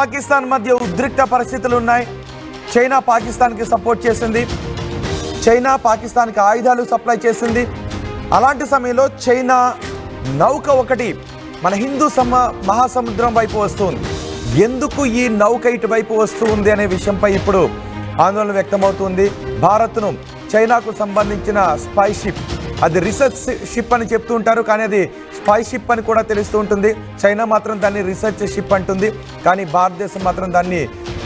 పాకిస్తాన్ మధ్య ఉద్రిక్త పరిస్థితులు ఉన్నాయి. చైనా పాకిస్తాన్కి సపోర్ట్ చేసింది, చైనా పాకిస్తాన్కి ఆయుధాలు సప్లై చేసింది. అలాంటి సమయంలో చైనా నౌక ఒకటి మన హిందూ మహాసముద్రం వైపు వస్తుంది. ఎందుకు ఈ నౌక ఇటువైపు వస్తుంది అనే విషయంపై ఇప్పుడు ఆందోళన వ్యక్తమవుతుంది. భారత్ను చైనాకు సంబంధించిన స్పై షిప్, అది రీసెర్చ్ షిప్ అని చెప్తూ ఉంటారు, కానీ అది స్పై షిప్ అని కూడా తెలుస్తూ ఉంటుంది. చైనా మాత్రం దాన్ని రీసెర్చ్ షిప్ అంటుంది, కానీ భారతదేశం మాత్రం దాన్ని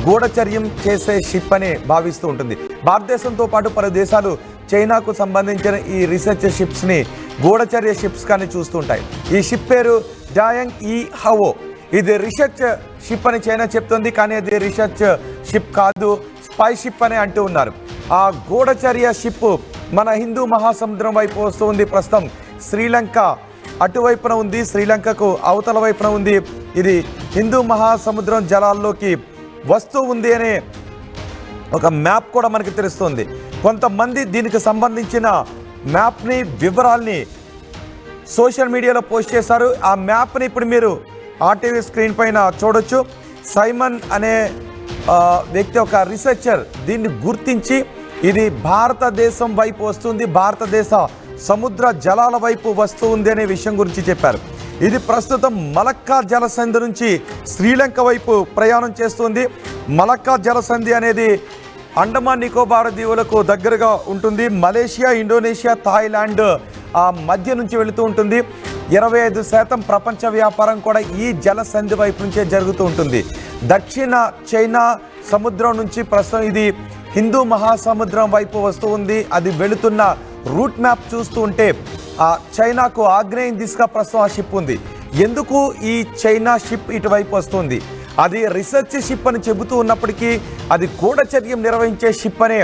గూఢచర్యం చేసే షిప్ అని భావిస్తూ ఉంటుంది. భారతదేశంతో పాటు పలు దేశాలు చైనాకు సంబంధించిన ఈ రీసెర్చ్ షిప్స్ని గూఢచర్య షిప్స్ కానీ చూస్తుంటాయి. ఈ షిప్ పేరు డాయాంగ్ ఈ హవో. ఇది రీసెర్చ్ షిప్ అని చైనా చెప్తుంది, కానీ అది రీసెర్చ్ షిప్ కాదు, స్పై షిప్ అని అంటూ ఉన్నారు. ఆ గూఢచర్య షిప్ మన హిందూ మహాసముద్రం వైపు వస్తుంది. ప్రస్తుతం శ్రీలంక అటువైపున ఉంది, శ్రీలంకకు అవతల వైపున ఉంది. ఇది హిందూ మహాసముద్రం జలాల్లోకి వస్తూ ఉంది అనే ఒక మ్యాప్ కూడా మనకి తెలుస్తుంది. కొంతమంది దీనికి సంబంధించిన మ్యాప్ని, వివరాల్ని సోషల్ మీడియాలో పోస్ట్ చేశారు. ఆ మ్యాప్ని ఇప్పుడు మీరు ఆర్టీవీ స్క్రీన్ పైన చూడొచ్చు. సైమన్ అనే వ్యక్తి, ఒక రీసెర్చర్, దీన్ని గుర్తించి ఇది భారతదేశం వైపు వస్తుంది, భారతదేశ సముద్ర జలాల వైపు వస్తుంది అనే విషయం గురించి చెప్పారు. ఇది ప్రస్తుతం మలక్కా జలసంధి నుంచి శ్రీలంక వైపు ప్రయాణం చేస్తుంది. మలక్కా జలసంధి అనేది అండమాన్ నికోబార్ దీవులకు దగ్గరగా ఉంటుంది. మలేషియా, ఇండోనేషియా, థాయిలాండ్ ఆ మధ్య నుంచి వెళుతూ ఉంటుంది. 25% ప్రపంచ వ్యాపారం కూడా ఈ జలసంధి వైపు నుంచే జరుగుతూ ఉంటుంది. దక్షిణ చైనా సముద్రం నుంచి ప్రస్తుతం ఇది హిందూ మహాసముద్రం వైపు వస్తూ ఉంది. అది వెళుతున్న రూట్ మ్యాప్ చూస్తూ ఉంటే చైనాకు ఆగ్నేయం దిశగా ప్రస్తుతం ఆ షిప్ ఉంది. ఎందుకు ఈ చైనా షిప్ ఇటువైపు వస్తుంది? అది రీసెర్చ్ షిప్ అని చెబుతూ ఉన్నప్పటికీ అది గూఢచర్యం నిర్వహించే షిప్ అనే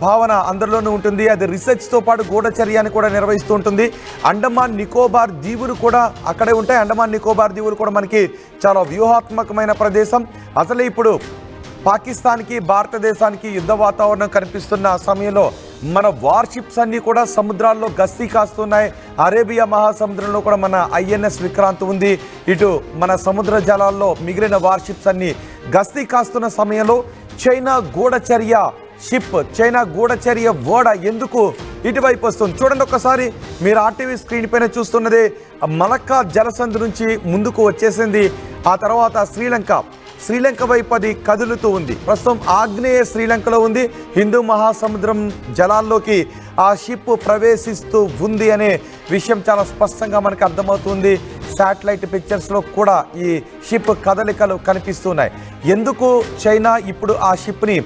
భావన అందరిలోనూ ఉంటుంది. అది రీసెర్చ్తో పాటు గూఢచర్యాన్ని కూడా నిర్వహిస్తూ ఉంటుంది. అండమాన్ నికోబార్ దీవులు కూడా అక్కడే ఉంటాయి. అండమాన్ నికోబార్ దీవులు కూడా మనకి చాలా వ్యూహాత్మకమైన ప్రదేశం. అసలే ఇప్పుడు పాకిస్తాన్కి, భారతదేశానికి యుద్ధ వాతావరణం కనిపిస్తున్న సమయంలో మన వార్షిప్స్ అన్నీ కూడా సముద్రాల్లో గస్తీ కాస్తున్నాయి. అరేబియా మహాసముద్రంలో కూడా మన ఐఎన్ఎస్ విక్రాంత్ ఉంది. ఇటు మన సముద్ర జలాల్లో మిగిలిన వార్షిప్స్ అన్నీ గస్తీ కాస్తున్న సమయంలో చైనా గూఢచర్య షిప్, చైనా గూఢచర్య ఓడ ఎందుకు ఇటువైపు వస్తుంది? చూడండి ఒక్కసారి, మీరు ఆర్టీవీ స్క్రీన్ పైన చూస్తున్నది మలక్కా జలసంధి నుంచి ముందుకు వచ్చేసింది. ఆ తర్వాత శ్రీలంక వైపు అది కదులుతూ ఉంది. ప్రస్తుతం ఆగ్నేయ శ్రీలంకలో ఉంది. హిందూ మహాసముద్రం జలాల్లోకి ఆ షిప్ ప్రవేశిస్తూ ఉంది అనే విషయం చాలా స్పష్టంగా మనకు అర్థమవుతుంది. శాటిలైట్ పిక్చర్స్లో కూడా ఈ షిప్ కదలికలు కనిపిస్తున్నాయి. ఎందుకు చైనా ఇప్పుడు ఆ షిప్ని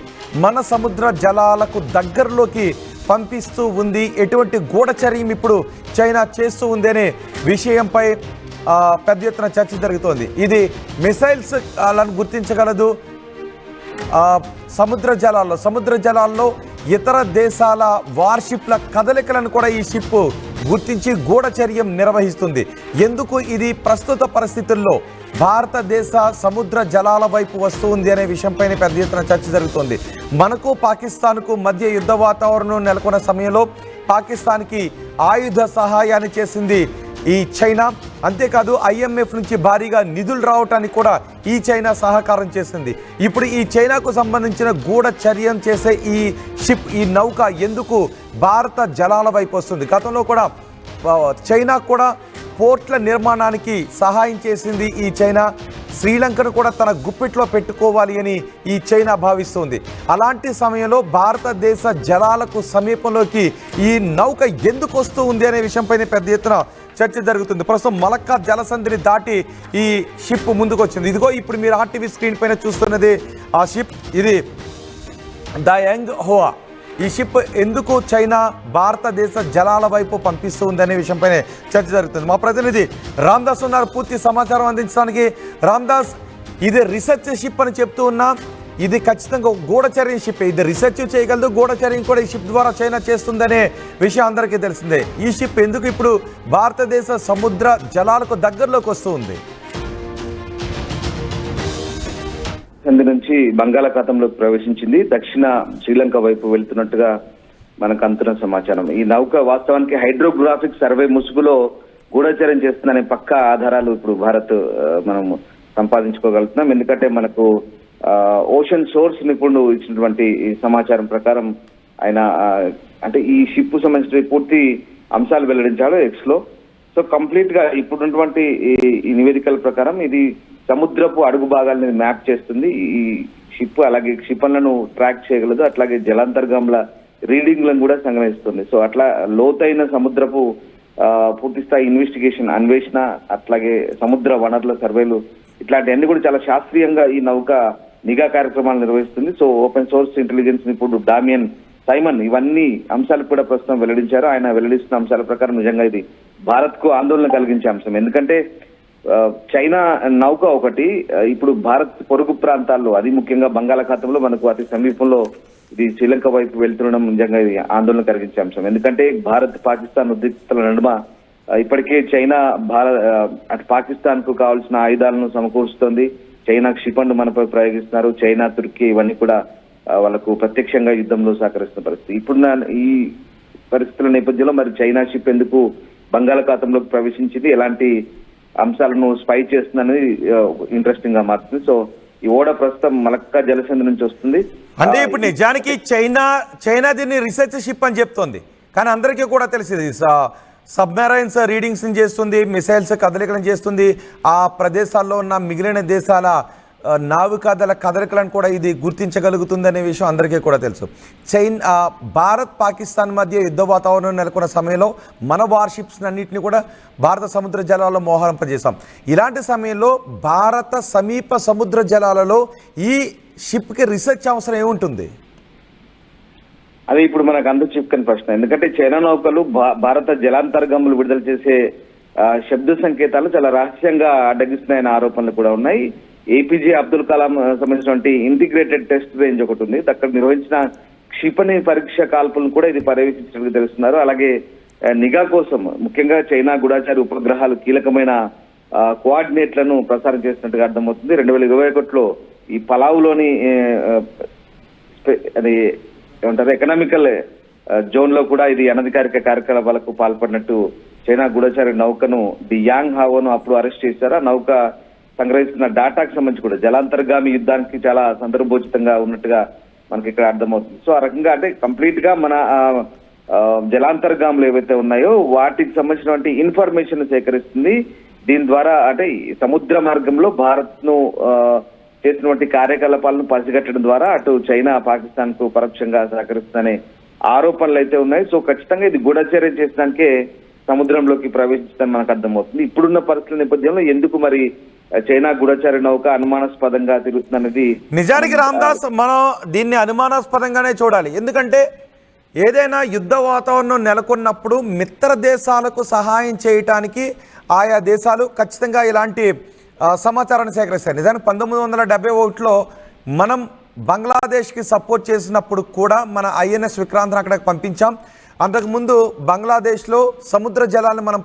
మన సముద్ర జలాలకు దగ్గరలోకి పంపిస్తూ ఉంది? ఎటువంటి గూఢచర్యం ఇప్పుడు చైనా చేస్తూ ఉంది అనే విషయంపై పెద్ద ఎత్తున చర్చ జరుగుతోంది. ఇది మిసైల్స్ లను గుర్తించగలదు. సముద్ర జలాల్లో ఇతర దేశాల వార్షిప్ల కదలికలను కూడా ఈ షిప్ గుర్తించి గూఢచర్యం నిర్వహిస్తుంది. ఎందుకు ఇది ప్రస్తుత పరిస్థితుల్లో భారతదేశ సముద్ర జలాల వైపు వస్తుంది అనే విషయంపైన పెద్ద ఎత్తున చర్చ జరుగుతుంది. మనకు పాకిస్తాన్కు మధ్య యుద్ధ వాతావరణం నెలకొన్న సమయంలో పాకిస్తాన్కి ఆయుధ సహాయాన్ని చేసింది ఈ చైనా. అంతేకాదు IMF నుంచి భారీగా నిధులు రావటానికి కూడా ఈ చైనా సహకారం చేసింది. ఇప్పుడు ఈ చైనాకు సంబంధించిన గూఢచర్యం చేసే ఈ షిప్, ఈ నౌక ఎందుకు భారత జలాల వైపు వస్తుంది? గతంలో కూడా చైనా కూడా పోర్ట్ల నిర్మాణానికి సహాయం చేసింది ఈ చైనా. శ్రీలంకను కూడా తన గుప్పిట్లో పెట్టుకోవాలి అని ఈ చైనా భావిస్తుంది. అలాంటి సమయంలో భారతదేశ జలాలకు సమీపంలోకి ఈ నౌక ఎందుకు వస్తూ ఉంది అనే విషయంపైన పెద్ద ఎత్తున చర్చ జరుగుతుంది. ప్రస్తుతం మలక్కా జలసంధిని దాటి ఈ షిప్ ముందుకు వచ్చింది. ఇదిగో ఇప్పుడు మీరు ఆర్టీవీ స్క్రీన్ పైన చూస్తున్నది ఆ షిప్. ఇది డాయాంగ్ హోవా. ఈ షిప్ ఎందుకు చైనా భారతదేశ జలాల వైపు పంపిస్తూ ఉందనే విషయంపైన చర్చ జరుగుతుంది. మా ప్రతినిధి రామ్దాస్ ఉన్నారు పూర్తి సమాచారం అందించడానికి. రామ్దాస్, ఇది రీసెర్చ్ షిప్ అని చెప్తూ ఉన్నా, ఇది ఖచ్చితంగా గూఢచర్య షిప్. ఇది రీసెర్చ్ చేయగలదు, గూఢచర్యం కూడా ఈ షిప్ ద్వారా చైనా చేస్తుందనే విషయం అందరికీ తెలిసిందే. ఈ షిప్ ఎందుకు ఇప్పుడు భారతదేశ సముద్ర జలాలకు దగ్గరలోకి వస్తూ ఉంది? నుంచి బంగాళాఖాతంలోకి ప్రవేశించింది. దక్షిణ శ్రీలంక వైపు వెళ్తున్నట్టుగా మనకు అందుతున్న సమాచారం. ఈ నౌక వాస్తవానికి హైడ్రోగ్రాఫిక్ సర్వే ముసుగులో గూఢచర్యం చేస్తుందనే పక్కా ఆధారాలు ఇప్పుడు భారత్ మనం సంపాదించుకోగలుగుతున్నాం. ఎందుకంటే మనకు ఓషన్ సోర్స్ నిపుణుడు ఇచ్చినటువంటి సమాచారం ప్రకారం ఆయన అంటే ఈ షిప్ సంబంధించిన పూర్తి అంశాలు వెల్లడించాడు ఎక్స్ లో. సో కంప్లీట్ గా ఇప్పుడున్నటువంటి ఈ నివేదికల ప్రకారం ఇది సముద్రపు అడుగు భాగాలను మ్యాప్ చేస్తుంది. ఈ షిప్ అలాగే క్షిపణులను ట్రాక్ చేయగలదు, అట్లాగే జలాంతర్గాముల రీడింగ్లను కూడా సంగ్రహిస్తుంది. సో అట్లా లోతైన సముద్రపు పూర్తి స్థాయి ఇన్వెస్టిగేషన్, అన్వేషణ, అట్లాగే సముద్ర వనరుల సర్వేలు ఇట్లాంటివన్నీ కూడా చాలా శాస్త్రీయంగా ఈ నౌక నిఘా కార్యక్రమాలు నిర్వహిస్తుంది. సో ఓపెన్ సోర్స్ ఇంటెలిజెన్స్ ఇప్పుడు డామియన్ సైమన్ ఇవన్నీ అంశాలు కూడా ప్రస్తుతం వెల్లడించారు. ఆయన వెల్లడిస్తున్న అంశాల ప్రకారం నిజంగా ఇది భారత్ కు ఆందోళన కలిగించే అంశం. ఎందుకంటే చైనా నౌక ఒకటి ఇప్పుడు భారత్ పొరుగు ప్రాంతాల్లో, అది ముఖ్యంగా బంగాళాఖాతంలో మనకు అతి సమీపంలో ఇది శ్రీలంక వైపు వెళ్తుండడం నిజంగా ఇది ఆందోళన కలిగించే అంశం. ఎందుకంటే భారత్ పాకిస్తాన్ ఉద్రిక్తతల నడుమ ఇప్పటికే చైనా అటు పాకిస్తాన్ కు కావాల్సిన ఆయుధాలను సమకూరుస్తోంది. చైనా క్షిపణులు మనపై ప్రయోగిస్తున్నారు. చైనా, తుర్కీ ఇవన్నీ కూడా వాళ్ళకు ప్రత్యక్షంగా యుద్ధంలో సహకరిస్తున్న పరిస్థితి. ఇప్పుడున్న ఈ పరిస్థితుల నేపథ్యంలో మరి చైనా షిప్ ఎందుకు బంగాళాఖాతంలోకి ప్రవేశించింది, ఎలాంటి అంశాలను స్పై చేస్తుందనేది ఇంట్రెస్టింగ్ గా మారుతుంది. సో ఈ ఓడ ప్రస్తుతం మలక్కా జలసంధి నుంచి వస్తుంది. అంటే ఇప్పుడు నిజానికి చైనా దీన్ని రీసెర్చ్ షిప్ అని చెప్తోంది, కానీ అందరికీ కూడా తెలిసింది సబ్మెరైన్స్ రీడింగ్స్ చేస్తుంది, మిసైల్స్ కదలికలను చేస్తుంది, ఆ ప్రదేశాల్లో ఉన్న మిగిలిన దేశాల నావికాదళ కదలికలను కూడా ఇది గుర్తించగలుగుతుంది అనే విషయం అందరికీ కూడా తెలుసు. భారత్ పాకిస్తాన్ మధ్య యుద్ధ వాతావరణం నెలకొన్న సమయంలో మన వార్షిప్స్ అన్నింటినీ కూడా భారత సముద్ర జలాల్లో మోహరింపజేశాం. ఇలాంటి సమయంలో భారత సమీప సముద్ర జలాలలో ఈ షిప్కి రీసెర్చ్ అవసరం ఏముంటుంది? అది ఇప్పుడు మనకు అందరూ చిక్కని ప్రశ్న. ఎందుకంటే చైనా నౌకలు భారత జలాంతర్గములు విడుదల చేసే శబ్ద సంకేతాలు చాలా రహస్యంగా అడ్డగిస్తున్నాయన్న ఆరోపణలు కూడా ఉన్నాయి. ఏపీజే అబ్దుల్ కలాం సంబంధించినటువంటి ఇంటిగ్రేటెడ్ టెస్ట్ రేంజ్ ఒకటి ఉంది, అక్కడ నిర్వహించిన క్షిపణి పరీక్ష కాల్పులను కూడా ఇది పర్యవేక్షించినట్టు తెలుస్తున్నారు. అలాగే నిఘా కోసం ముఖ్యంగా చైనా గూఢచారి ఉపగ్రహాలు కీలకమైన కోఆర్డినేట్లను ప్రసారం చేసినట్టుగా అర్థమవుతుంది. 2021లో ఈ పలావులోని అది ఏమంటారు ఎకనామికల్ జోన్ లో కూడా ఇది అనధికారిక కార్యకలాపాలకు పాల్పడినట్టు చైనా గూఢచారి నౌకను ది యాంగ్ హావోను అప్పుడు అరెస్ట్ చేశారు. ఆ నౌక సంగ్రహిస్తున్న డాటాకు సంబంధించి కూడా జలాంతర్గామి యుద్ధానికి చాలా సందర్భోచితంగా ఉన్నట్టుగా మనకి ఇక్కడ అర్థమవుతుంది. సో ఆ రకంగా అంటే కంప్లీట్ గా మన జలాంతర్గాములు ఏవైతే ఉన్నాయో వాటికి సంబంధించినటువంటి ఇన్ఫర్మేషన్ సేకరిస్తుంది. దీని ద్వారా అంటే సముద్ర మార్గంలో భారత్ ను చేసినటువంటి కార్యకలాపాలను పసిగట్టడం ద్వారా అటు చైనా పాకిస్తాన్ కు పరోక్షంగా సహకరిస్తుందనే ఆరోపణలు అయితే ఉన్నాయి. సో ఖచ్చితంగా ఇది గూఢచర్యం చేసడానికే సముద్రంలోకి ప్రవేశించడం మనకు అర్థమవుతుంది. ఇప్పుడున్న పరిస్థితుల నేపథ్యంలో ఎందుకు మరి చైనా గూఢచారి నౌక అనుమానాస్పదంగా తిరుగుతుందనేది నిజానికి రామ్దాస్ మనం దీన్ని అనుమానాస్పదంగానే చూడాలి. ఎందుకంటే ఏదైనా యుద్ధ వాతావరణం నెలకొన్నప్పుడు మిత్ర దేశాలకు సహాయం చేయటానికి ఆయా దేశాలు ఖచ్చితంగా ఇలాంటి సమాచారాన్ని సేకరిస్తాయి. నిజానికి 1971లో మనం బంగ్లాదేశ్కి సపోర్ట్ చేసినప్పుడు కూడా మన ఐఎన్ఎస్ విక్రాంత్ని అక్కడికి పంపించాం. అంతకుముందు బంగ్లాదేశ్లో సముద్ర జలాలను మనం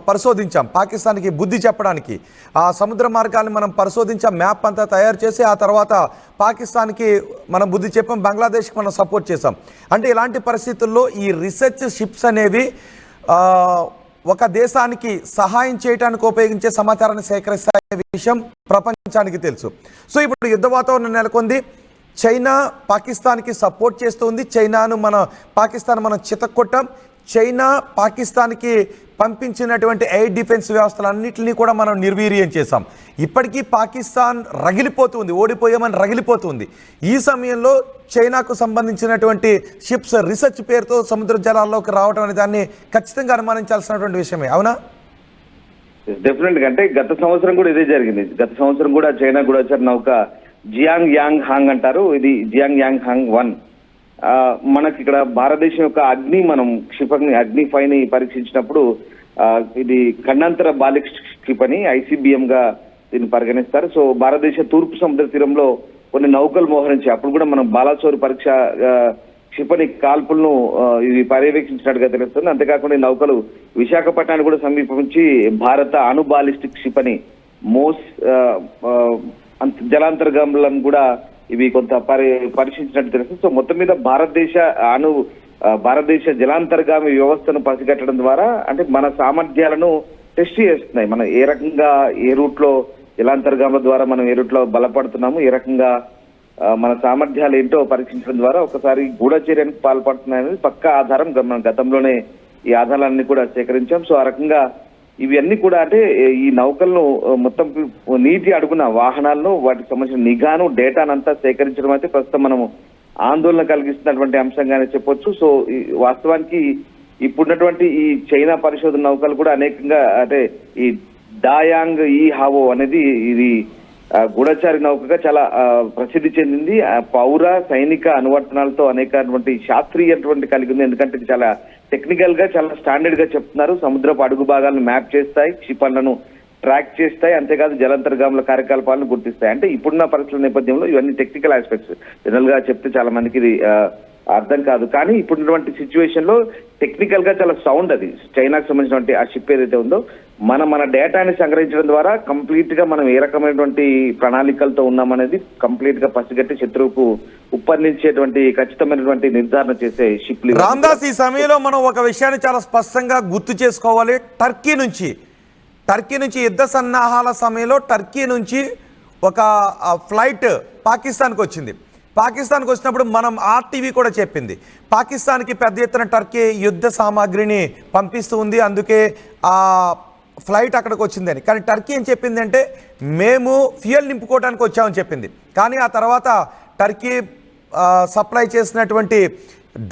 పరిశోధించాం, పాకిస్తాన్కి బుద్ధి చెప్పడానికి ఆ సముద్ర మార్గాన్ని మనం పరిశోధించాం, మ్యాప్ అంతా తయారు చేసి ఆ తర్వాత పాకిస్తాన్కి మనం బుద్ధి చెప్పాం, బంగ్లాదేశ్కి మనం సపోర్ట్ చేసాం. అంటే ఇలాంటి పరిస్థితుల్లో ఈ రీసెర్చ్ షిప్స్ అనేవి ఒక దేశానికి సహాయం చేయడానికి ఉపయోగించే సమాచారాన్ని సేకరిస్తాయనే విషయం ప్రపంచానికి తెలుసు. సో ఇప్పుడు యుద్ధ వాతావరణం నెలకొంది, చైనా పాకిస్తాన్కి సపోర్ట్ చేస్తుంది, పాకిస్తాన్ మనం చితక్కొట్టాం, చైనా పాకిస్తాన్కి పంపించినటువంటి ఎయిర్ డిఫెన్స్ వ్యవస్థలన్నింటినీ కూడా మనం నిర్వీర్యం చేశాం. ఇప్పటికీ పాకిస్తాన్ రగిలిపోతుంది, ఓడిపోయామని రగిలిపోతుంది. ఈ సమయంలో చైనాకు సంబంధించినటువంటి షిప్స్ రీసెర్చ్ పేరుతో సముద్ర జలాల్లోకి రావడం అనే దాన్ని ఖచ్చితంగా అనుమానించాల్సినటువంటి విషయమే, అవునా? డెఫినెట్ గా. అంటే గత సంవత్సరం కూడా ఇదే జరిగింది. గత సంవత్సరం కూడా చైనా గూఢచారి నౌక జియాంగ్ యాంగ్ హాంగ్ అంటారు, ఇది జియాంగ్ యాంగ్ హాంగ్ 1 మనకి ఇక్కడ భారతదేశం యొక్క క్షిపణి అగ్ని 5ని పరీక్షించినప్పుడు ఇది ఖండాంతర బాలిస్టిక్ క్షిపణి ICBM గా దీన్ని పరిగణిస్తారు. సో భారతదేశ తూర్పు సముద్ర తీరంలో కొన్ని నౌకలు మోహరించాయి. అప్పుడు కూడా మనం బాలాసోర్ పరీక్ష క్షిపణి కాల్పులను ఇది పర్యవేక్షించినట్టుగా తెలుస్తుంది. అంతేకాకుండా ఈ నౌకలు విశాఖపట్నాన్ని కూడా సమీపించి భారత అణు బాలిస్టిక్ క్షిపణి మోస్ జలాంతర్గాములను కూడా ఇవి కొంత పరీక్షించినట్టు తెలుస్తుంది. సో మొత్తం మీద భారతదేశ జలాంతర్గామి వ్యవస్థను పసిగట్టడం ద్వారా అంటే మన సామర్థ్యాలను టెస్ట్ చేస్తున్నాయి. మనం ఏ రకంగా ఏ రూట్ లో జలాంతర్గాముల ద్వారా మనం ఏ రూట్లో బలపడుతున్నాము, ఏ రకంగా మన సామర్థ్యాలు ఏంటో పరీక్షించడం ద్వారా ఒకసారి గూఢచర్యానికి పాల్పడుతున్నాయనేది పక్కా ఆధారం. మనం గతంలోనే ఈ ఆధారాలన్నీ కూడా సేకరించాం. సో ఆ రకంగా ఇవన్నీ కూడా అంటే ఈ నౌకలను మొత్తం నీటి అడుగున వాహనాలను వాటికి సంబంధించిన నిఘాను డేటానంతా సేకరించడం అయితే ప్రస్తుతం మనము ఆందోళన కలిగిస్తున్నటువంటి అంశంగానే చెప్పొచ్చు. సో వాస్తవానికి ఇప్పుడున్నటువంటి ఈ చైనా పరిశోధన నౌకలు కూడా అనేకంగా అంటే ఈ డాయాంగ్ ఈ హావో అనేది ఇది గూఢచారి నౌకగా చాలా ప్రసిద్ధి చెందింది. పౌర సైనిక అనువర్తనాలతో అనేకటువంటి శాస్త్రీయటువంటి కలిగి ఉంది. ఎందుకంటే ఇది చాలా టెక్నికల్ గా చాలా స్టాండర్డ్ గా చెప్తున్నారు. సముద్రపు అడుగు భాగాలను మ్యాప్ చేస్తాయి, క్షిపణులను ట్రాక్ చేస్తాయి, అంతేకాదు జలాంతర్గాముల కార్యకలాపాలను గుర్తిస్తాయి. అంటే ఇప్పుడున్న పరిస్థితుల నేపథ్యంలో ఇవన్నీ టెక్నికల్ ఆస్పెక్ట్స్. జనరల్ గా చెప్తే చాలా మందికి ఇది అర్థం కాదు. కానీ ఇప్పుడున్నటువంటి సిచ్యువేషన్ లో టెక్నికల్ గా చాలా సౌండ్ అది. చైనాకు సంబంధించినటువంటి ఆ షిప్ ఏదైతే ఉందో మన డేటాని సంగ్రహించడం ద్వారా కంప్లీట్ గా మనం ఏ రకమైనటువంటి ప్రణాళికలతో ఉన్నామనేది కంప్లీట్ గా పసిగట్టి శత్రువుకు ఉప్పందించేటువంటి ఖచ్చితమైనటువంటి నిర్ధారణ చేసే షిప్. రామ్దాస్, ఈ సమయంలో మనం ఒక విషయాన్ని చాలా స్పష్టంగా గుర్తు చేసుకోవాలి. టర్కీ నుంచి యుద్ధ సన్నాహాల సమయంలో టర్కీ నుంచి ఒక ఫ్లైట్ పాకిస్తాన్కి వచ్చింది. పాకిస్తాన్కి వచ్చినప్పుడు మనం ఆర్టీవీ కూడా చెప్పింది, పాకిస్తాన్కి పెద్ద ఎత్తున టర్కీ యుద్ధ సామాగ్రిని పంపిస్తూ ఉంది, అందుకే ఆ ఫ్లైట్ అక్కడికి వచ్చిందని. కానీ టర్కీ ఏం చెప్పింది అంటే మేము ఫ్యూయల్ నింపుకోవడానికి వచ్చామని చెప్పింది. కానీ ఆ తర్వాత టర్కీ సప్లై చేసినటువంటి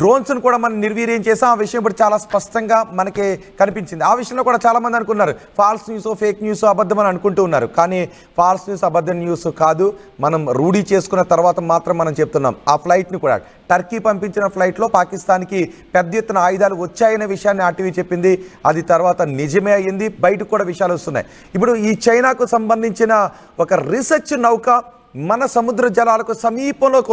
డ్రోన్స్ను కూడా మనం నిర్వీర్యం చేసాం. ఆ విషయం ఇప్పుడు చాలా స్పష్టంగా మనకి కనిపించింది. ఆ విషయంలో కూడా చాలామంది అనుకున్నారు ఫాల్స్ న్యూస్, ఫేక్ న్యూస్, అబద్ధం అని అనుకుంటూ ఉన్నారు. కానీ ఫాల్స్ న్యూస్, అబద్ధం న్యూస్ కాదు, మనం రూఢీ చేసుకున్న తర్వాత మాత్రం మనం చెప్తున్నాం. ఆ ఫ్లైట్ని కూడా టర్కీ పంపించిన ఫ్లైట్లో పాకిస్తాన్కి పెద్ద ఎత్తున ఆయుధాలు వచ్చాయనే విషయాన్ని ఆర్టీవీ చెప్పింది. అది తర్వాత నిజమే అయ్యింది. బయటకు కూడా విషయాలు వస్తున్నాయి. ఇప్పుడు ఈ చైనాకు సంబంధించిన ఒక రీసెర్చ్ నౌక మన సముద్ర జలాలకు సమీపంలోకి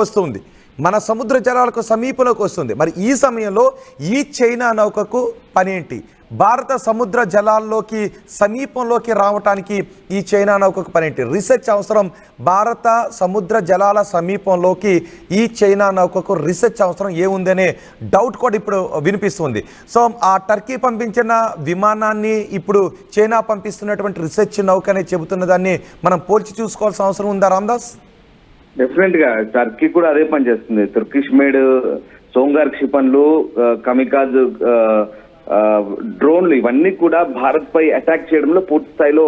వస్తుంది. మరి ఈ సమయంలో ఈ చైనా నౌకకు పనేంటి? భారత సముద్ర జలాల్లోకి సమీపంలోకి రావటానికి ఈ చైనా నౌకకు పనేంటి? రీసెర్చ్ అవసరం. భారత సముద్ర జలాల సమీపంలోకి ఈ చైనా నౌకకు రీసెర్చ్ అవసరం ఏముందనే డౌట్ కూడా ఇప్పుడు వినిపిస్తుంది. సో ఆ టర్కీ పంపించిన విమానాన్ని ఇప్పుడు చైనా పంపిస్తున్నటువంటి రీసెర్చ్ నౌక అనే చెబుతున్న దాన్ని మనం పోల్చి చూసుకోవాల్సిన అవసరం ఉందా రామ్దాస్? డెఫినెట్ గా టర్కీ కూడా అదే పని చేస్తుంది. తుర్కిష్ మేడ్ సోంగార్ క్షిపణులు, కమికాజ్ డ్రోన్లు ఇవన్నీ కూడా భారత్ పై అటాక్ చేయడంలో పూర్తి స్థాయిలో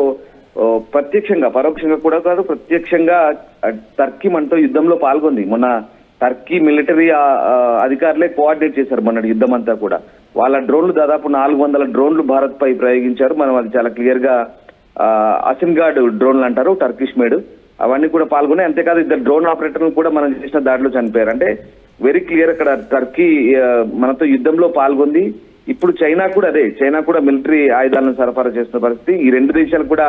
ప్రత్యక్షంగా, పరోక్షంగా కూడా కాదు, ప్రత్యక్షంగా టర్కీ మనతో యుద్ధంలో పాల్గొంది. మొన్న టర్కీ మిలిటరీ అధికారులే కోఆర్డినేట్ చేశారు మొన్న యుద్ధం అంతా కూడా. వాళ్ళ డ్రోన్లు దాదాపు 400 డ్రోన్లు భారత్ పై ప్రయోగించారు. మనం అది చాలా క్లియర్ గా అసిన్గార్డ్ డ్రోన్లు అంటారు, టర్కిష్ మేడ్, అవన్నీ కూడా పాల్గొన్నాయి. అంతేకాదు 2 డ్రోన్ ఆపరేటర్లు కూడా మనం చేసిన దాడిలో చనిపోయారు. అంటే వెరీ క్లియర్ అక్కడ టర్కీ మనతో యుద్ధంలో పాల్గొంది. ఇప్పుడు చైనా కూడా మిలిటరీ ఆయుధాలను సరఫరా చేస్తున్న పరిస్థితి. ఈ 2 దేశాలు కూడా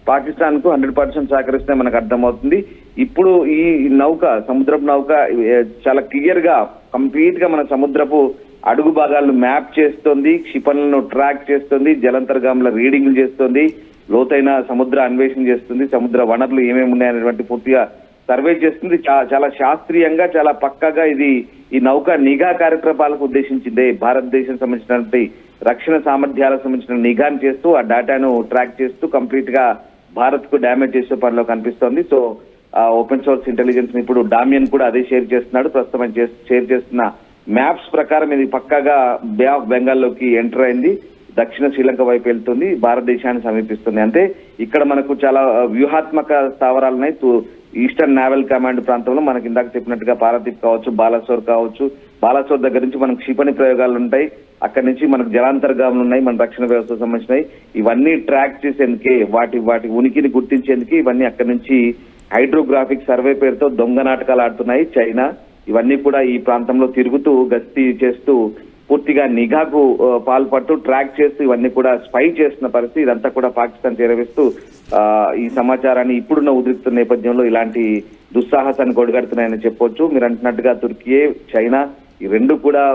పాకిస్తాన్ కు 100% సహకరిస్తే మనకు అర్థమవుతుంది. ఇప్పుడు ఈ నౌక, సముద్రపు నౌక చాలా క్లియర్ గా కంప్లీట్ గా మన సముద్రపు అడుగు భాగాలను మ్యాప్ చేస్తుంది, క్షిపణులను ట్రాక్ చేస్తుంది, జలాంతర్గాముల రీడింగ్లు చేస్తుంది, లోతైన సముద్ర అన్వేషణ చేస్తుంది, సముద్ర వనరులు ఏమేమి ఉన్నాయనేటువంటి పూర్తిగా సర్వే చేస్తుంది. చాలా శాస్త్రీయంగా, చాలా పక్కాగా ఈ నౌక నిఘా కార్యక్రమాలకు ఉద్దేశించిందే. భారతదేశం సంబంధించినటువంటి రక్షణ సామర్థ్యాలకు సంబంధించిన నిఘాను చేస్తూ ఆ డేటాను ట్రాక్ చేస్తూ కంప్లీట్ గా భారత్ కు డ్యామేజ్ చేసే పనిలో కనిపిస్తోంది. సో ఓపెన్ సోర్స్ ఇంటెలిజెన్స్ ఇప్పుడు డామియన్ కూడా అదే షేర్ చేస్తున్నాడు. ప్రస్తుతం షేర్ చేస్తున్న మ్యాప్స్ ప్రకారం ఇది పక్కాగా బే ఆఫ్ బెంగాల్ లోకి ఎంటర్ అయింది, దక్షిణ శ్రీలంక వైపు వెళ్తుంది, భారతదేశాన్ని సమీపిస్తుంది. అంటే ఇక్కడ మనకు చాలా వ్యూహాత్మక స్థావరాలు ఉన్నాయి. ఈస్టర్న్ నేవల్ కమాండ్ ప్రాంతంలో మనకి ఇందాక చెప్పినట్టుగా పారాదీప్ కావచ్చు, బాలాసోర్ దగ్గర నుంచి మనకు క్షిపణి ప్రయోగాలు ఉంటాయి. అక్కడి నుంచి మనకు జలాంతర్గాములు ఉన్నాయి, మన రక్షణ వ్యవస్థకు సంబంధించినవి. ఇవన్నీ ట్రాక్ చేసేందుకే, వాటి ఉనికిని గుర్తించేందుకే ఇవన్నీ అక్కడి నుంచి హైడ్రోగ్రాఫిక్ సర్వే పేరుతో దొంగ నాటకాలు ఆడుతున్నాయి చైనా. ఇవన్నీ కూడా ఈ ప్రాంతంలో తిరుగుతూ గస్తీ చేస్తూ పూర్తిగా నిఘాకు పాల్పడుతూ ట్రాక్ చేస్తూ ఇవన్నీ కూడా స్పై చేస్తున్న పరిస్థితి. ఇదంతా కూడా పాకిస్తాన్ చేరవేస్తూ ఈ సమాచారాన్ని ఇప్పుడున్న ఉద్రిక్త నేపథ్యంలో ఇలాంటి దుస్సాహసాన్ని కొడగడుతున్నాయని చెప్పొచ్చు. మీరు అంటున్నట్టుగా తుర్కీ, చైనా ఈ 2 కూడా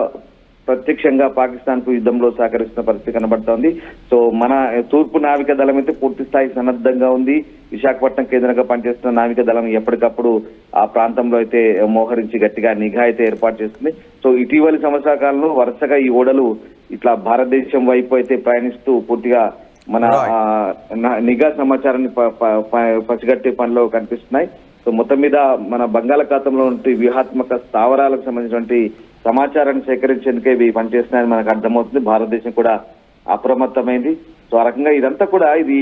ప్రత్యక్షంగా పాకిస్తాన్ కు యుద్ధంలో సహకరిస్తున్న పరిస్థితి కనబడుతోంది. సో మన తూర్పు నావిక దళం అయితే పూర్తి స్థాయి సన్నద్ధంగా ఉంది. విశాఖపట్నం కేంద్రంగా పనిచేస్తున్న నావిక దళం ఎప్పటికప్పుడు ఆ ప్రాంతంలో అయితే మోహరించి గట్టిగా నిఘా అయితే ఏర్పాటు చేస్తుంది. సో ఇటీవలి సంవత్సరాల కాలంలో వరుసగా ఈ ఓడలు ఇట్లా భారతదేశం వైపు అయితే ప్రయాణిస్తూ పూర్తిగా మన నిఘా సమాచారాన్ని పసిగట్టే పనిలో కనిపిస్తున్నాయి. సో మొత్తం మీద మన బంగాళాఖాతంలో ఉంటే వ్యూహాత్మక స్థావరాలకు సంబంధించినటువంటి సమాచారాన్ని సేకరించేందుకే ఇవి పనిచేస్తున్నాయని మనకు అర్థమవుతుంది. భారతదేశం కూడా అప్రమత్తమైంది. సో ఆ రకంగా ఇదంతా కూడా ఇది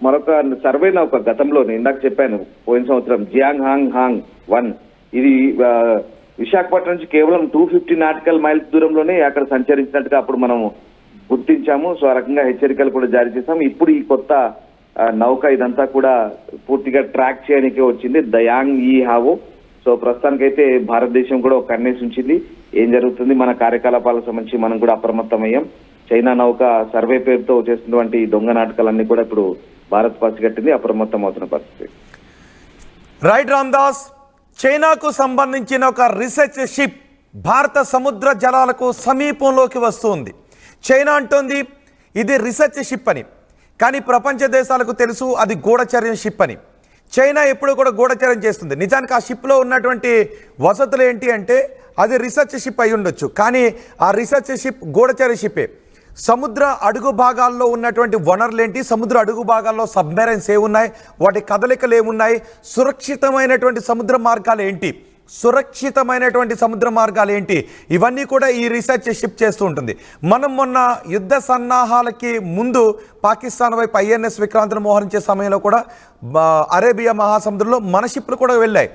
మరొక సర్వే నౌక గతంలో ఇందాక చెప్పాను పోయిన సంవత్సరం జియాంగ్ హాంగ్ 1 ఇది విశాఖపట్నం నుంచి కేవలం 250 నాటికల్ మైల్స్ దూరంలోనే అక్కడ సంచరించినట్టుగా అప్పుడు మనం గుర్తించాము. సో ఆ రకంగా హెచ్చరికలు కూడా జారీ చేశాము. ఇప్పుడు ఈ కొత్త నౌక ఇదంతా కూడా పూర్తిగా ట్రాక్ చేయడానికే వచ్చింది దయాంగ్ ఈ హావో. సో ప్రస్తుతానికైతే భారతదేశం కూడా ఒక కన్నేసి ఉంచింది. ఏం జరుగుతుంది మన కార్యకలాపాలకు సంబంధించి మనం కూడా అప్రమత్తమయ్యాం. చైనా నౌక సర్వే పేరుతో చేస్తున్నటువంటి దొంగ నాటకాలన్నీ కూడా ఇప్పుడు భారత్ పసిగట్టింది, అప్రమత్తం అవుతున్న పరిస్థితి. రైట్ రామ్దాస్, చైనాకు సంబంధించిన ఒక రీసెర్చ్ షిప్ భారత సముద్ర జలాలకు సమీపంలోకి వస్తుంది. చైనా అంటోంది ఇది రీసెర్చ్ షిప్ అని, కానీ ప్రపంచ దేశాలకు తెలుసు అది గూఢచర్యం షిప్ అని. చైనా ఎప్పుడు కూడా గూఢచర్యం చేస్తుంది. నిజానికి ఆ షిప్లో ఉన్నటువంటి వసతులు ఏంటి అంటే అది రీసెర్చ్ షిప్ అయి ఉండొచ్చు, కానీ ఆ రీసెర్చ్ షిప్ గూఢచర్య షిప్పే. సముద్ర అడుగు భాగాల్లో ఉన్నటువంటి వనరులు ఏంటి, సముద్ర అడుగు భాగాల్లో సబ్మెరైన్స్ ఏమున్నాయి, వాటి కదలికలు ఏమున్నాయి, సురక్షితమైనటువంటి సముద్ర మార్గాలు ఏంటి, సురక్షితమైనటువంటి సముద్ర మార్గాలు ఏంటి, ఇవన్నీ కూడా ఈ రీసెర్చ్ షిప్ చేస్తూ ఉంటుంది. మనం మొన్న యుద్ధ సన్నాహాలకి ముందు పాకిస్తాన్ వైపు ఐఎన్ఎస్ విక్రాంత్ను మోహరించే సమయంలో కూడా అరేబియా మహాసముద్రంలో మన షిప్లు కూడా వెళ్ళాయి.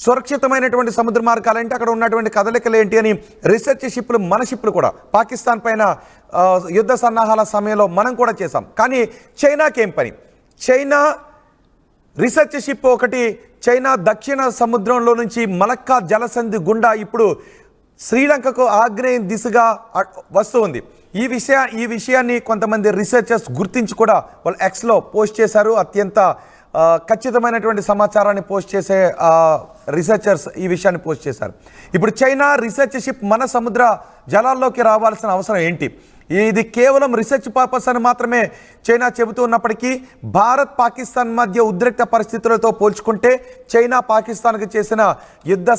సురక్షితమైనటువంటి సముద్ర మార్గాలు ఏంటి, అక్కడ ఉన్నటువంటి కదలికలు ఏంటి అని రీసెర్చ్ షిప్లు మన షిప్లు కూడా పాకిస్తాన్ పైన యుద్ధ సన్నాహాల సమయంలో మనం కూడా చేసాం. కానీ చైనాకేం పని? చైనా రీసెర్చ్ షిప్ ఒకటి చైనా దక్షిణ సముద్రంలో నుంచి మలక్కా జలసంధి గుండా ఇప్పుడు శ్రీలంకకు ఆగ్నేయం దిశగా వస్తూ ఉంది. ఈ విషయాన్ని కొంతమంది రీసెర్చర్స్ గుర్తించి కూడా వాళ్ళు ఎక్స్లో పోస్ట్ చేశారు. అత్యంత ఖచ్చితమైనటువంటి సమాచారాన్ని పోస్ట్ చేసే రీసెర్చర్స్ ఈ విషయాన్ని పోస్ట్ చేశారు. ఇప్పుడు చైనా రీసెర్చ్ షిప్ మన సముద్ర జలాల్లోకి రావాల్సిన అవసరం ఏంటి? ఇది కేవలం రీసెర్చ్ పర్పస్ అని మాత్రమే చైనా చెబుతూ ఉన్నప్పటికీ భారత్ పాకిస్తాన్ మధ్య ఉద్రిక్త పరిస్థితులతో పోల్చుకుంటే చైనా పాకిస్తాన్కి చేసిన యుద్ధ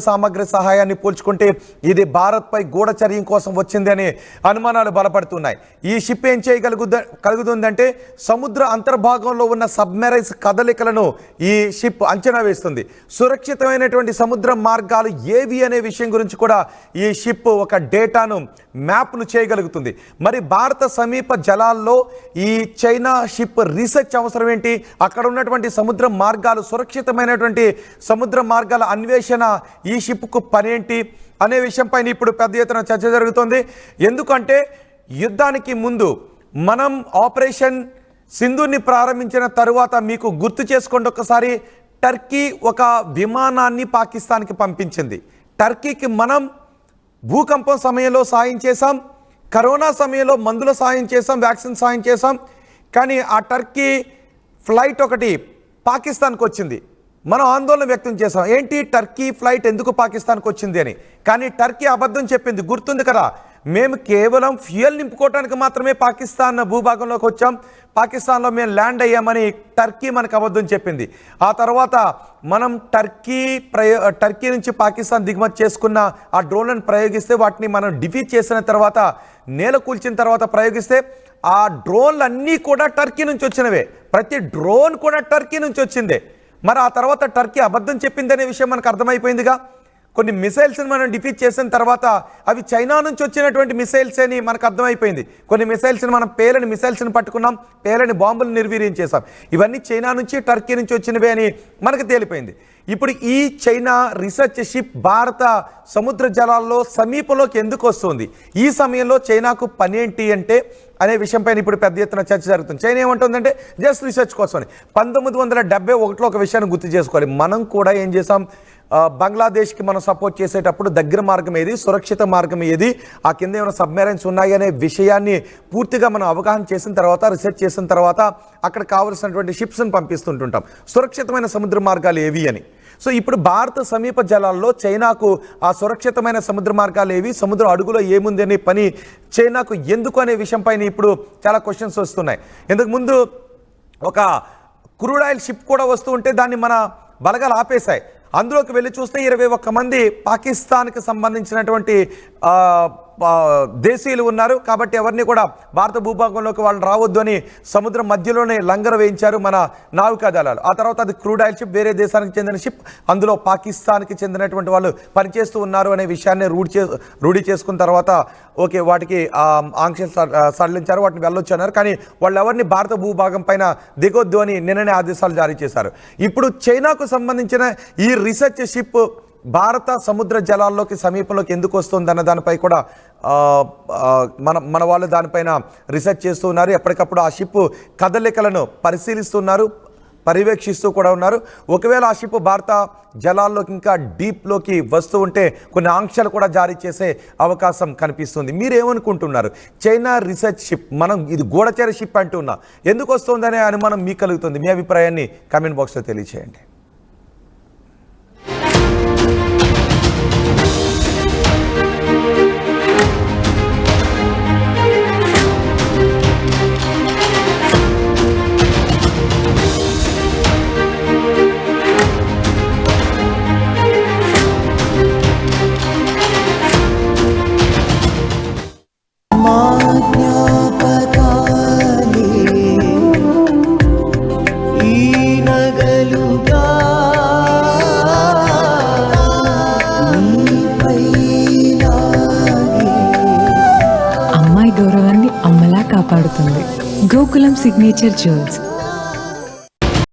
సామగ్రి సహాయాన్ని పోల్చుకుంటే ఇది భారత్పై గూఢచర్యం కోసం వచ్చింది అనే అనుమానాలు బలపడుతున్నాయి. ఈ షిప్ ఏం కలుగుతుందంటే సముద్ర అంతర్భాగంలో ఉన్న సబ్మెరైన్స్ కదలికలను ఈ షిప్ అంచనా వేస్తుంది. సురక్షితమైనటువంటి సముద్ర మార్గాలు ఏవి అనే విషయం గురించి కూడా ఈ షిప్ ఒక డేటాను మ్యాప్ను చేయగలుగుతుంది. మరి భారత సమీప జలాల్లో ఈ చైనా షిప్ రీసెర్చ్ అవసరం ఏంటి, అక్కడ ఉన్నటువంటి సముద్ర మార్గాలు సురక్షితమైనటువంటి సముద్ర మార్గాల అన్వేషణ ఈ షిప్కు పనేంటి అనే విషయంపైన ఇప్పుడు పెద్ద ఎత్తున చర్చ జరుగుతోంది. ఎందుకంటే యుద్ధానికి ముందు మనం ఆపరేషన్ సింధూర్ని ప్రారంభించిన తరువాత మీకు గుర్తు చేసుకోండి ఒకసారి, టర్కీ ఒక విమానాన్ని పాకిస్తాన్కి పంపించింది. టర్కీకి మనం భూకంపం సమయంలో సాయం చేశాం, కరోనా సమయంలో మందుల సాయం చేశాం, వ్యాక్సిన్ సాయం చేశాం. కానీ ఆ టర్కీ ఫ్లైట్ ఒకటి పాకిస్తాన్కి వచ్చింది. మనం ఆందోళన వ్యక్తం చేసాం, ఏంటి టర్కీ ఫ్లైట్ ఎందుకు పాకిస్తాన్కి వచ్చింది అని. కానీ టర్కీ అబద్ధం చెప్పింది, గుర్తుంది కదా. మేము కేవలం ఫ్యూయల్ నింపుకోవడానికి మాత్రమే పాకిస్తాన్ భూభాగంలోకి వచ్చాం, పాకిస్తాన్లో మేము ల్యాండ్ అయ్యామని టర్కీ మనకు అబద్ధం చెప్పింది. ఆ తర్వాత మనం టర్కీ నుంచి పాకిస్తాన్ దిగుమతి చేసుకున్న ఆ డ్రోన్లను ప్రయోగిస్తే వాటిని మనం డిఫీట్ చేసిన తర్వాత నేల కూల్చిన తర్వాత ప్రయోగిస్తే ఆ డ్రోన్లన్నీ కూడా టర్కీ నుంచి వచ్చినవే, ప్రతి డ్రోన్ కూడా టర్కీ నుంచి వచ్చిందే. మరి ఆ తర్వాత టర్కీ అబద్ధం చెప్పిందనే విషయం మనకు అర్థమైపోయిందిగా. కొన్ని మిసైల్స్ని మనం డిఫీట్ చేసిన తర్వాత అవి చైనా నుంచి వచ్చినటువంటి మిసైల్స్ అని మనకు అర్థమైపోయింది. కొన్ని మిసైల్స్ని మనం పేలని మిసైల్స్ని పట్టుకున్నాం, పేలని బాంబులు నిర్వీర్యం చేసాం. ఇవన్నీ చైనా నుంచి టర్కీ నుంచి వచ్చినవే అని మనకు తేలిపోయింది. ఇప్పుడు ఈ చైనా రీసెర్చ్ షిప్ భారత సముద్ర జలాల్లో సమీపంలోకి ఎందుకు వస్తుంది, ఈ సమయంలో చైనాకు పని ఏంటి అంటే అనే విషయంపైన ఇప్పుడు పెద్ద ఎత్తున చర్చ జరుగుతుంది. చైనా ఏమంటుందంటే జస్ట్ రీసెర్చ్ కోసమని. 1971లో ఒక విషయాన్ని గుర్తు చేసుకోవాలి. మనం కూడా ఏం చేసాం, బంగ్లాదేశ్కి మనం సపోర్ట్ చేసేటప్పుడు దగ్గర మార్గం ఏది, సురక్షిత మార్గం ఏది, ఆ కింద ఏమైనా సబ్మెరైన్స్ ఉన్నాయి అనే విషయాన్ని పూర్తిగా మనం అవగాహన చేసిన తర్వాత రీసెర్చ్ చేసిన తర్వాత అక్కడ కావలసినటువంటి షిప్స్ని పంపిస్తుంటుంటాం, సురక్షితమైన సముద్ర మార్గాలు ఏవి అని. సో ఇప్పుడు భారత సమీప జలాల్లో చైనాకు ఆ సురక్షితమైన సముద్ర మార్గాలు ఏవి, సముద్ర అడుగులో ఏముంది అనే పని చైనాకు ఎందుకు అనే విషయంపైన ఇప్పుడు చాలా క్వశ్చన్స్ వస్తున్నాయి. ఇంతకు ముందు ఒక క్రూడ్ ఆయిల్ షిప్ కూడా వస్తూ ఉంటే దాన్ని మన బలగాలు ఆపేశాయి. అందులోకి వెళ్ళి చూస్తే 21 మంది పాకిస్తాన్కి సంబంధించినటువంటి దేశీయులు ఉన్నారు కాబట్టి ఎవరిని కూడా భారత భూభాగంలోకి వాళ్ళు రావద్దు అని సముద్రం మధ్యలోనే లంగర వేయించారు మన నావికా దళాలు. ఆ తర్వాత అది క్రూడ్ ఆయిల్ షిప్, వేరే దేశానికి చెందిన షిప్, అందులో పాకిస్తాన్కి చెందినటువంటి వాళ్ళు పనిచేస్తూ ఉన్నారు అనే విషయాన్ని రూఢి చేసుకున్న తర్వాత ఓకే వాటికి ఆంక్షలు సడలించారు, వాటిని వెళ్ళొచ్చు అన్నారు. కానీ వాళ్ళు ఎవరిని భారత భూభాగం పైన దిగొద్దు అని నిన్ననే ఆదేశాలు జారీ చేశారు. ఇప్పుడు చైనాకు సంబంధించిన ఈ రీసెర్చ్ షిప్ భారత సముద్ర జలాల్లోకి సమీపంలోకి ఎందుకు వస్తుంది అన్న దానిపై కూడా మన వాళ్ళు దానిపైన రీసెర్చ్ చేస్తూ ఉన్నారు. ఎప్పటికప్పుడు ఆ షిప్ కదలికలను పరిశీలిస్తున్నారు, పర్యవేక్షిస్తూ కూడా ఉన్నారు. ఒకవేళ ఆ షిప్ భారత జలాల్లోకి ఇంకా డీప్లోకి వస్తూ ఉంటే కొన్ని ఆంక్షలు కూడా జారీ చేసే అవకాశం కనిపిస్తుంది. మీరేమనుకుంటున్నారు? చైనా రీసెర్చ్ షిప్, మనం ఇది గూఢచర్య షిప్ అంటున్నా, ఎందుకు వస్తుందనే అనుమానం మీకు కలుగుతుంది? మీ అభిప్రాయాన్ని కామెంట్ బాక్స్లో తెలియచేయండి. అమ్మాయి గౌరవాన్ని అమ్మలా కాపాడుతుంది. Gokulam signature jewels.